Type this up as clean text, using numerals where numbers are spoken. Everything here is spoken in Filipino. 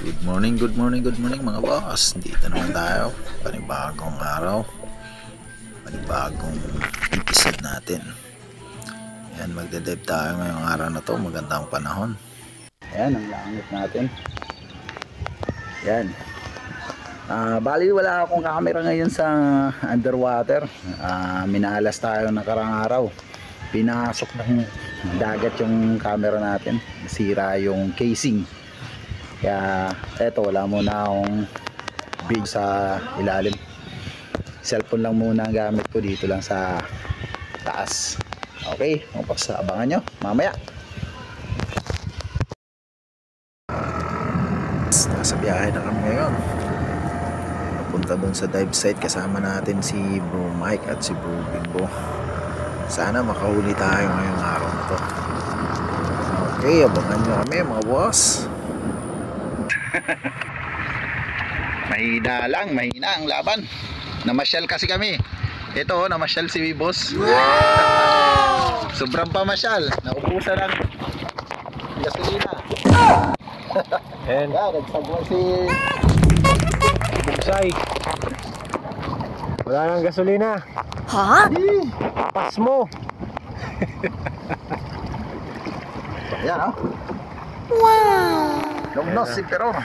Good morning mga boss. Dito naman tayo. Panibagong araw. Panibagong episode natin. Ayan, magde-dive tayo ngayong araw na to. Magandang panahon. Ayan, ang langit natin. Ayan. Bali wala akong camera ngayon sa underwater. Minalas tayo nakarang araw. Pinasok ng dagat yung camera natin. Nasira yung casing. Kaya eto, wala muna akong big sa ilalim. Cellphone lang muna ang gamit ko dito lang sa taas. Okay, abangan nyo mamaya. Nasa biyahe na kami ngayon. Napunta dun sa dive site. Kasama natin si Bro Mike at si Bro Bimbo. Sana makahuli tayo ngayong araw na to. Okay, abangan nyo kami mga boss. mahina ang laban. Namasyal kasi kami. Ito, namasyal si boss. Wow! Sobrang pamasyal. Naubusan ng gasolina. And nagsagwa si Bugsay. Wala nang gasolina. Ha? Pas mo. Yan, oh. Wow! Lumnos si Peror.